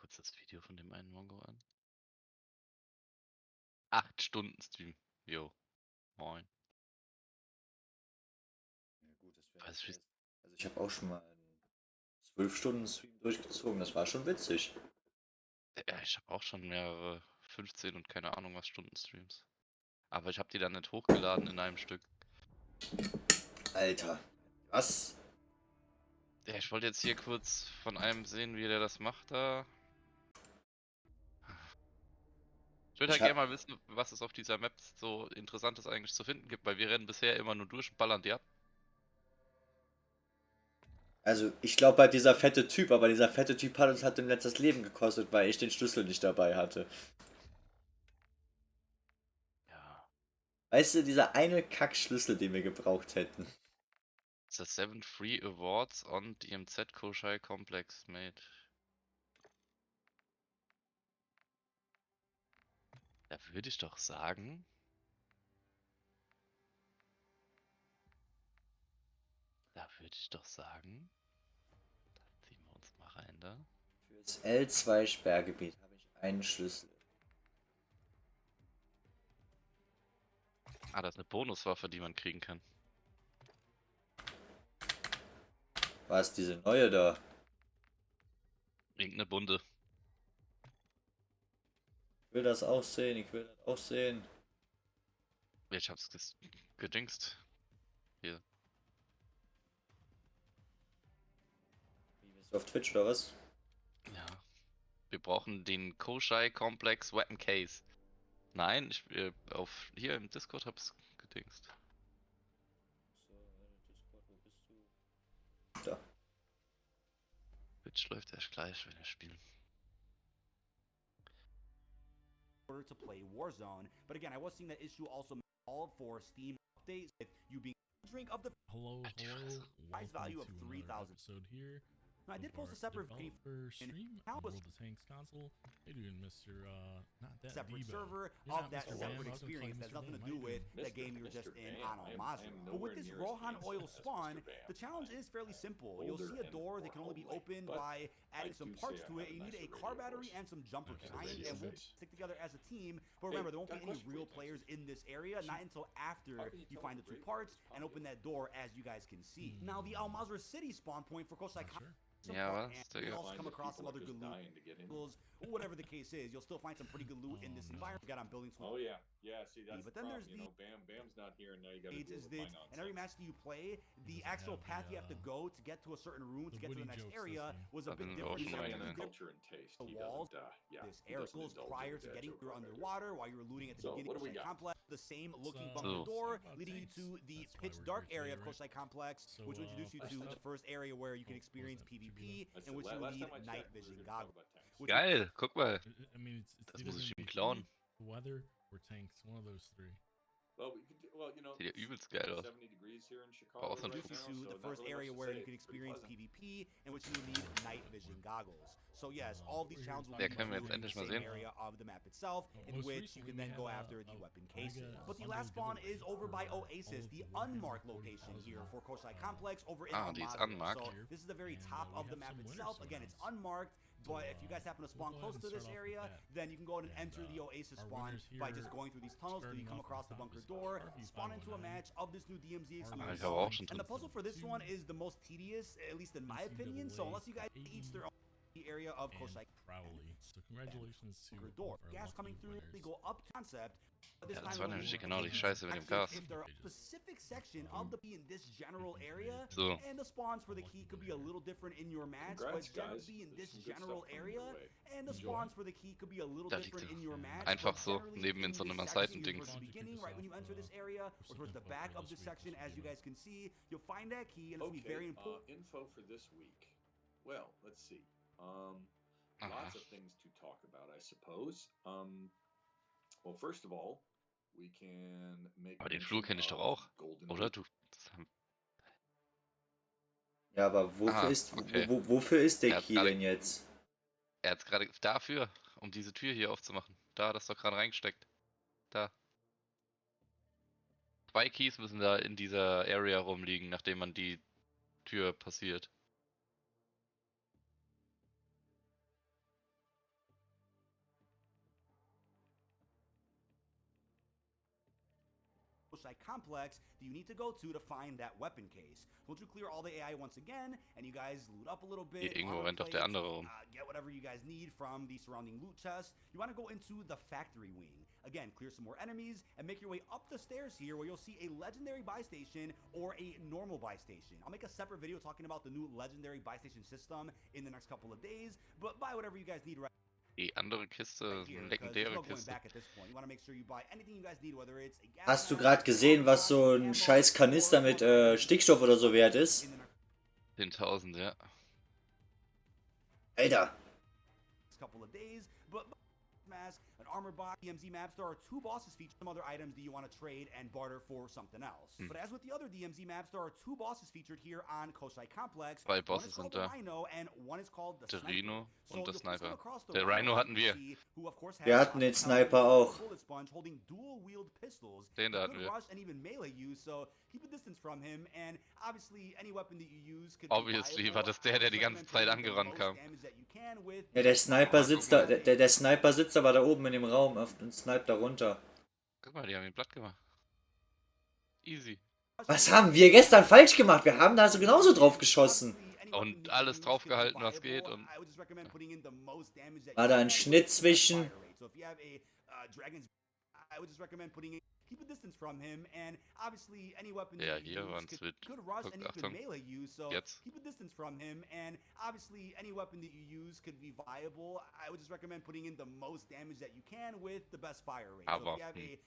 kurz das Video von dem einen Mongo an. 8 Stunden Stream. Jo. Moin. Ja gut, das wäre Was nicht ist, schlecht. Also ich habe auch schon mal einen 12 Stunden Stream durchgezogen, das war schon witzig. ja, ich habe auch schon mehrere 15 und keine Ahnung was Stunden Streams. Aber ich habe die dann nicht hochgeladen in einem Stück. Alter, was? Ja, ich wollte jetzt hier kurz von einem sehen, wie der das macht da. Ich würde Ich halt gerne hab, mal wissen, was es auf dieser Map so Interessantes eigentlich zu finden gibt, weil wir rennen bisher immer nur durch und ballern die ab. also ich glaube halt dieser fette Typ, aber dieser fette Typ hat uns halt im Netz das Leben gekostet, weil ich den Schlüssel nicht dabei hatte. Ja. Weißt du, dieser eine Kackschlüssel, den wir gebraucht hätten. The 7 Free Awards on DMZ Koshai Complex made. Da würde ich doch sagen. Da würde ich doch sagen. Ziehen wir uns mal rein da. Fürs L2 Sperrgebiet habe ich einen Schlüssel. Ah, das ist eine Bonuswaffe, die man kriegen kann. Was, diese neue da? Irgendeine Bunde. Ich will das auch sehen, ich will das auch sehen. Ich hab's gedingst. Hier. Wie, bist du auf Twitch oder was? Ja. Wir brauchen den Koshai Complex Weapon Case. Nein, hier im Discord hab's gedingst. So, Discord, wo bist du? Da. Twitch läuft erst gleich, wenn wir spielen. Order to play Warzone. But again, I was seeing that issue also all for Steam updates with you being drink of the Hello, hello. price value of Welcome to another 3,000. episode here. Now, I did of post a our separate developer stream how on was- World of Tanks console. How you doing, Mr. Not that separate Debo? server You're of not that Mr. Bam. separate I was gonna call experience you that has Mr. nothing to Bam. do How you with doing? that game you're just Mr. in Bam. on I am Al-Mazrah. But nowhere with this near as Rohan handsome Oil as Mr. spawn, Bam. the challenge is fairly simple. You'll Older see a and door that more can only be homely, opened but by adding some do parts say to I it. have You a need a nicer car radio battery voice. and some jumper Nicer kind, radio and we'll voice. stick together as a team. But remember, there won't be got any questions for real you, players Texas. in this area, not until after How can you you tell find the the two radio parts is and open popular? that door, as you guys can see. Now, the Al-Mazrah City spawn point for Koshai Not sure. some Yeah, art, well, and so you'll yeah. also Find come that across some people other are good just loot, dying to get in. or whatever the case is. You'll still find some pretty good loot in this Oh, no. environment. Got on buildings. Oh yeah, see that's But the then problem. there's You know, Bam's not here, and now you got to Aids deal is with that, my and nonsense. every match that you play, the doesn't actual have path the, you have to go to get to a certain room to get to the witty next joke area system. was a Fucking bit different. ocean You right had now. to get Culture and taste. the He walls. doesn't. This He area doesn't goes indulge prior in to dad getting joke you're like I do. underwater while you were looting at the So, beginning what of do we Koshai got? Complex. The same looking So, bunker door about leading you tanks. to the That's why pitch we're dark here area today, of right? Koshai Complex, So, which will introduce you first to the up- first area where you can what was experience that, PvP, tubular? in which you last need time I night checked, we were vision gonna talk goggles. about tanks. Which Geil, guck mal. I mean, it's Das either muss ich gonna ihm be klauen. food, weather, or tanks. One of those three. Well, we could do, well, you know, Sieht ja it's übelst geil aus. 70 degrees here in Chicago Außen right introduce now, you so to the not first really area much to where say. you can It's pretty experience pleasant. PvP, in which you will need night vision goggles. So yes, all of these We're challenges will here lead können wir you jetzt to the endlich mal same sehen. area of the map itself, in Most which you recently can we then had go a- after the a weapon mega cases. But the bundle last spawn giveaway is over by for all Oasis, of the the Warhammer unmarked 40,000, location here for Koshai uh, Complex over in Ah, die ist Al-Mazrah. unmarked. So this is the very And, top we of the have map some winners itself. to Again, it's announce. unmarked, So, but if you guys happen to spawn we'll go close ahead to and this start off with area, that. then you can go ahead and And, enter the Oasis our spawn winners by here, just going through these tunnels till you starting come off at across the the top bunker is door, RV519. spawn into a match of this new DMZ Ah, exclusive ich habe auch spawn. schon And the drin. puzzle for this one is the most tedious, at least in my opinion. So unless you guys each their own area of and Koshai Prowley. So congratulations to bunker all door. of our Gas lucky coming through, winners. they go up to concept. But this Ja, das time war it'll nämlich be genau die taking Scheiße mit dem actually, Gas. If there are a specific section of the in this general Mhm. area, So, and the spawns for the key could be a little different in your match, but Congrats, generally guys. in There's this some good general stuff coming your area, way. and the Enjoy. spawns for the key could be a little da liegt different er. in your match. Einfach but so, generally neben in in so this einem section, Seitendings. towards the beginning, right when you enter this area, or towards the back of this section, as you guys can see, you'll find that key, and it's gonna be very important. Info for this week. Well, let's see. Aha. Lots of things to talk about, I suppose. Well, first of all, we can make. Aber den mention Flur kenne ich doch of auch. Golden Oder Week. du? Ja, aber wofür Ah, ist, okay. wofür ist der Er hat Key gerade- denn jetzt? Er hat gerade dafür, um diese Tür hier aufzumachen. Da hat er es doch gerade reingesteckt. Da. 2 Keys müssen da in dieser Area rumliegen, nachdem man die Tür passiert. Koshai complex that you need to go to find that weapon case. Once you clear all the AI once again, and you guys loot up a little bit, Hier irgendwo armor rennt doch der plates, andere rum. get whatever you guys need from the surrounding loot chest, you want to go into the factory wing. Again, clear some more enemies and make your way up the stairs here where you'll see a legendary buy station or a normal buy station. I'll make a separate video talking about the new legendary buy station system in the next couple of days, but buy whatever you guys need right Die andere Kiste, here, eine 'cause there's legendäre no going Kiste. back at this point. You want to make sure you buy anything you guys need, whether it's a gas Hast du mask, gerade gesehen, was so ein ammo, scheiß Kanister mit Stickstoff oder so wert ist? in the next 10.000, ja. Alter. couple of days, but mask, an armor box, DMZ maps, there are 2 bosses featured, some other items that you want to trade and barter for something else. But as with the other DMZ maps, there are 2 bosses featured here on Koshai Complex. Zwei One Bosse is called sind the da. Rhino and one is called the Der Sniper. Rhino So und der you'll come Sniper. across the Der Rhino hatten wir. who of course has Wir hatten den lots of Sniper health, auch. bullet sponge, holding dual-wield pistols. Den da He hatten could wir. rush and even melee you, so keep a distance from him, and obviously any weapon that you use could be Obviously viable. war das der, der die ganze Zeit angerannt kam. Ja, der Sniper sitzt da, der Sniper sitzt aber da oben in dem Raum und sniped da runter. Guck mal, die haben ihn platt gemacht. Easy. Was haben wir gestern falsch gemacht? Wir haben da so genauso drauf geschossen. Und alles draufgehalten, was geht, und- War da ein Schnitt zwischen? Keep a distance from him, and obviously any weapon Ja, that you hier use war ein could Switch. rush Guck, and even Achtung. melee you, so Jetzt. keep a distance from him, and obviously any weapon that you use could be viable. I would just recommend putting in the most damage that you can with the best fire rate. So Aber, if you have a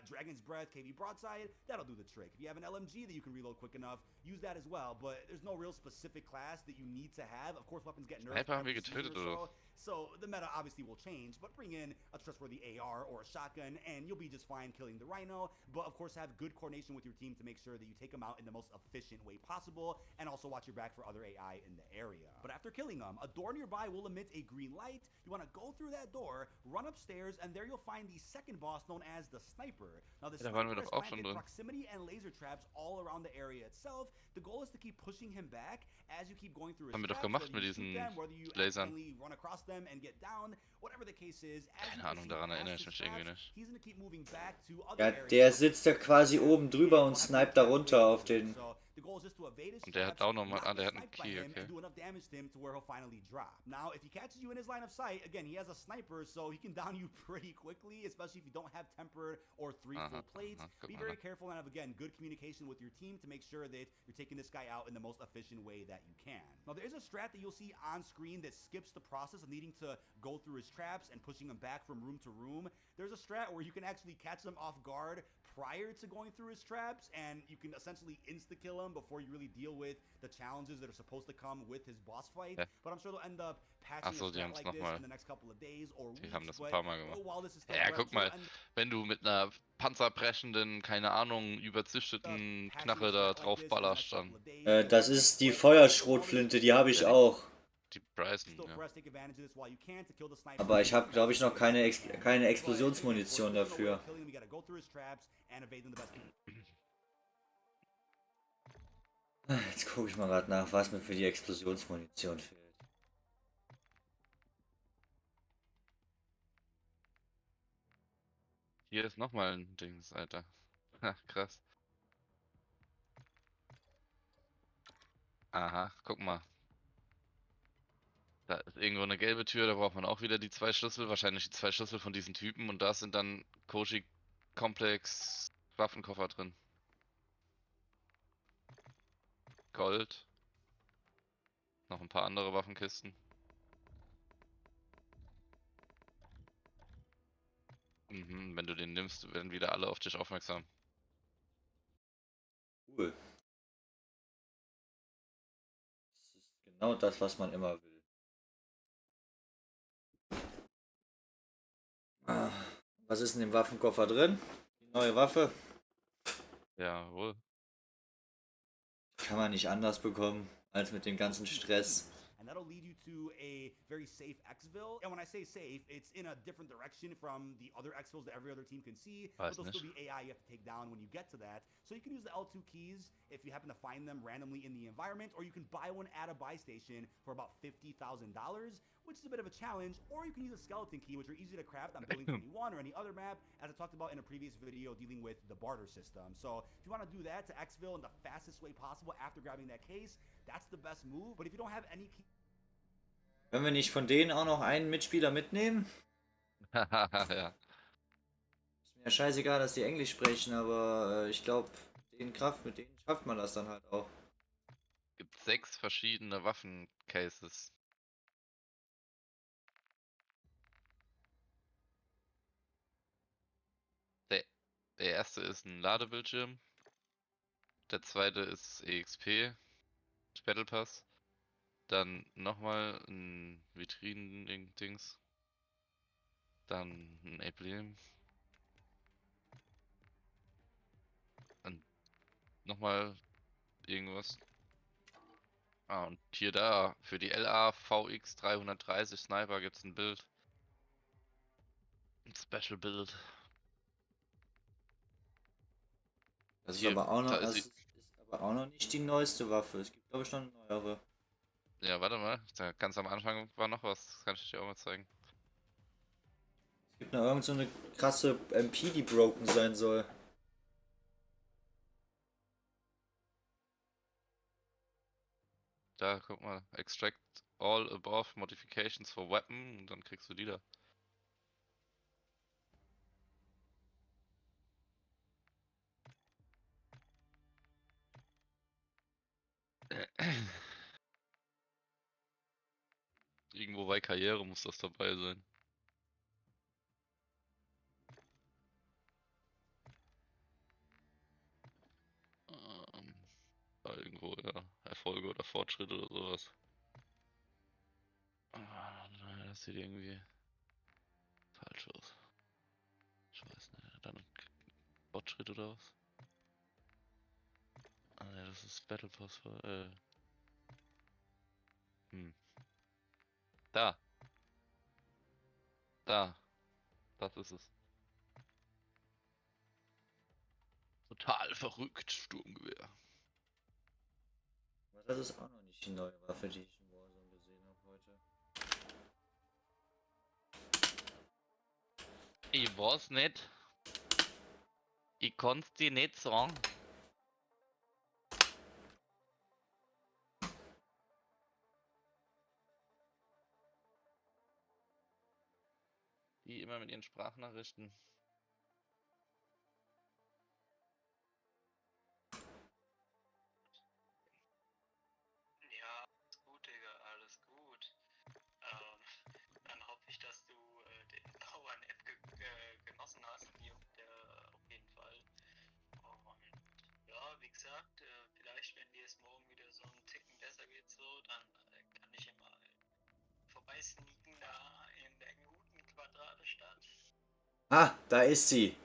Dragon's Breath KV broadside, that'll do the trick. If you have an LMG that you can reload quick enough, use that as well, but there's no real specific class that you need to have. Of course, weapons get nerfed Sniper haben wir every season getötet, or oder? so the meta obviously will change, but bring in a trustworthy AR or a shotgun, and you'll be just fine killing the Rhino. But of course, have good coordination with your team to make sure that you take them out in the most efficient way possible, and also watch your back for other AI in the area. But after killing them, a door nearby will emit a green light. You want to go through that door, run upstairs, and there you'll find the second boss known as the Sniper. Now, the Ja, da waren wir Sniper doch has auch schon planted drin. proximity and laser traps all around the area itself. The goal is to keep pushing him back as you keep going through his Haben wir doch traps, gemacht whether mit you shoot diesen them, whether you Lasern. accidentally run across them and get down, whatever the case is. As Keine you Ahnung, proceed daran past erinnere ich his mich irgendwie traps, nicht. he's gonna keep moving back to other Ja, areas. der sitzt da quasi oben drüber und sniped da runter auf den. So, the goal is just to evade his Und der hat traps, auch noch mal- not ah, der get hat einen sniped by Key, him, okay. and do enough damage to him to where he'll finally drop. Now, if he catches you in his line of sight, again, he has a sniper, so he can down you pretty quickly, especially if you don't have tempered or 3 full plates. Guck Be mal very da. careful and have, again, good communication with your team to make sure that you're taking this guy out in the most efficient way that you can. Now, there is a strat that you'll see on screen that skips the process of needing to go through his traps and pushing him back from room to room. There's a strat where you can actually catch them off guard prior to going through his traps, and you can essentially insta-kill him before you really deal with the challenges that are supposed to come with his boss fight. Ja. But I'm sure they'll end up Ach patching so, a die strat haben's like noch this mal- in the next couple of days or Die weeks. haben das ein but paar Mal gemacht. while this is still Ja, fresh, guck you'll mal, end wenn du mit einer panzerbrechenden, keine Ahnung, überzüchteten patching Knarre a da strat like drauf this in the next ballerst, couple dann of days. Das ist die Feuerschrotflinte, die habe ich auch. die Bryson, Still ja. fresh, take advantage of this while you can to kill the sniper. Aber ich habe, glaube ich, noch keine Explosionsmunition dafür. We gotta go through his traps and evade them the best. Jetzt gucke ich mal gerade nach, was mir für die Explosionsmunition fehlt. Hier ist nochmal ein Dings, Alter. Ha, krass. Aha, guck mal. Da ist irgendwo eine gelbe Tür, da braucht man auch wieder die 2 Schlüssel, wahrscheinlich die 2 Schlüssel von diesen Typen, und da sind dann Koshi-Komplex Waffenkoffer drin. Gold. Noch ein paar andere Waffenkisten. Mhm, wenn du den nimmst, werden wieder alle auf dich aufmerksam. Cool. Das ist genau das, was man immer will. Was ist in dem Waffenkoffer drin? Die neue Waffe? Jawohl. Kann man nicht anders bekommen, als mit dem ganzen Stress. And that'll lead you to a very safe exfil. And when I say safe, it's in a different direction from the other exfils that every other team can see. But Weiß there'll still nicht. be AI you have to take down when you get to that. So you can use the L2 keys if you happen to find them randomly in the environment, or you can buy one at a buy station for about $50,000. which is a bit of a challenge, or you can use a skeleton key, which are easy to craft on Building 21 or any other map, as I talked about in a previous video dealing with the barter system. So if you want to do that to exfil in the fastest way possible after grabbing that case, that's the best move. But if you don't have any key... Können wir nicht von denen auch noch einen Mitspieler mitnehmen? Ja. Ist mir ja scheißegal, dass die Englisch sprechen, aber ich glaube, mit denen schafft man das dann halt auch. Gibt 6 verschiedene Waffencases. Der erste ist ein Ladebildschirm. Der zweite ist EXP, Battle Pass. Dann nochmal ein Vitrinen-Dings. Dann ein Emblem. Und nochmal irgendwas. Ah, und hier da, für die LA VX 330 Sniper gibt's ein Bild. Ein Special Bild. Das ist Hier, aber auch noch, da ist das sie. ist aber auch noch nicht die neueste Waffe. Es gibt glaube ich noch eine neuere. Ja, warte mal. Da ganz am Anfang war noch was. Das kann ich dir auch mal zeigen. Es gibt noch irgend so eine krasse MP, die broken sein soll. Da, guck mal. Extract all above modifications for weapon. Und dann kriegst du die da. Irgendwo bei Karriere muss das dabei sein. Da irgendwo, ja. Erfolge oder Fortschritte oder sowas. Das sieht irgendwie falsch aus. Ich weiß nicht. Dann Fortschritt oder was? Ah ne, das ist Battle Pass. Da. Da. Das ist es. Total verrückt, Sturmgewehr. Aber das ist auch noch nicht die neue Waffe, die ich in Warzone gesehen habe heute. Ich weiß nicht. Ich kann's dir nicht sagen. Die immer mit ihren Sprachnachrichten. Ja, alles gut, Digga, alles gut. Dann hoffe ich, dass du den Power-Nap genossen hast, auf jeden Fall. Und ja, wie gesagt, vielleicht, wenn dir es morgen wieder so einen Ticken besser geht, so, dann kann ich ja mal vorbeisneaken da in der guten Quadratestadt. Ah, da ist sie.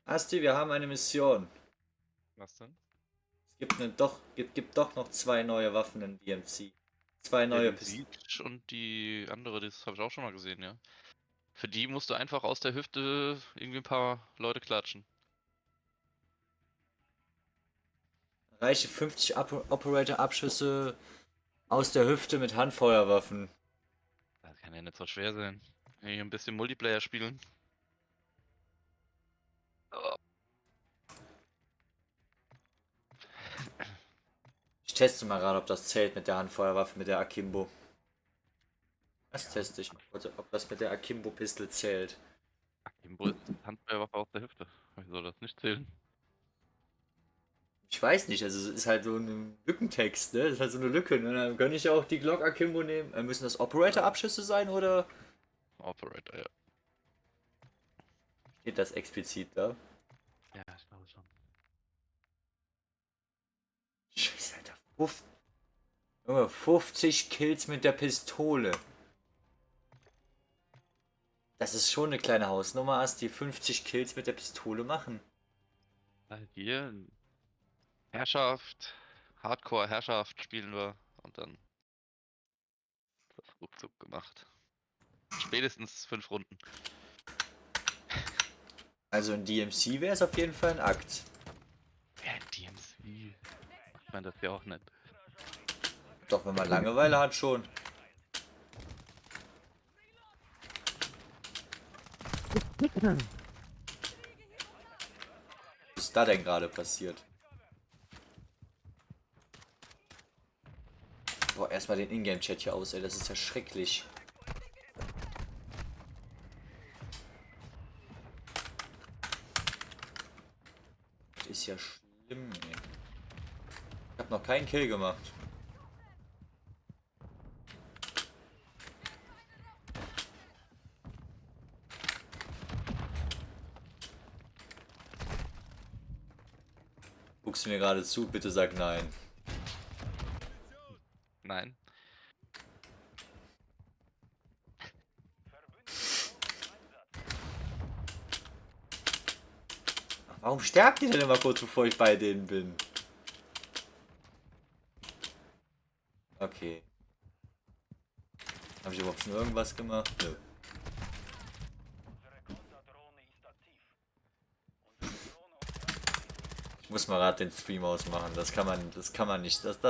Asti, wir haben eine Mission. Was denn? Gibt doch noch 2 neue Waffen in DMC. 2 neue Die Pistolen. Siege und die andere, das habe ich auch schon mal gesehen, ja. Für die musst du einfach aus der Hüfte irgendwie ein paar Leute klatschen. Reiche 50 Operator-Abschüsse aus der Hüfte mit Handfeuerwaffen. Das kann ja nicht so schwer sein. Hier ein bisschen Multiplayer spielen. Oh. Ich teste mal gerade, ob das zählt mit der Handfeuerwaffe, mit der Akimbo. Das teste ich mal kurz, ob das mit der Akimbo-Pistol zählt. Akimbo ist Handfeuerwaffe aus der Hüfte. Wie soll das nicht zählen? Ich weiß nicht, also es ist halt so ein Lückentext, ne? Das ist halt so eine Lücke, ne? Dann kann ich ja auch die Glock Akimbo nehmen. Müssen das Operator-Abschüsse sein oder Operator, ja. steht das explizit da? Ja, ich glaube schon. Scheiße, Alter. Junge, 50 Kills mit der Pistole. Das ist schon eine kleine Hausnummer, Asti. 50 Kills mit der Pistole machen. Hier, Herrschaft, Hardcore-Herrschaft spielen wir Und dann das ruckzuck gemacht. Spätestens 5 Runden. Also in DMC wäre es auf jeden Fall ein Akt. Ja, DMC. Macht man das ja auch nicht. Doch, wenn man Langeweile hat, schon. Was ist da denn gerade passiert? Boah, erstmal den Ingame-Chat hier aus, ey, das ist ja schrecklich. Das ist ja schlimm, ey. Ich hab noch keinen Kill gemacht. Guckst du mir gerade zu? Bitte sag nein. Nein. Warum sterbt ihr denn immer kurz, bevor ich bei denen bin? Okay. Habe ich überhaupt schon irgendwas gemacht? Nö. Ich muss mal gerade den Stream ausmachen. Das kann man nicht. Das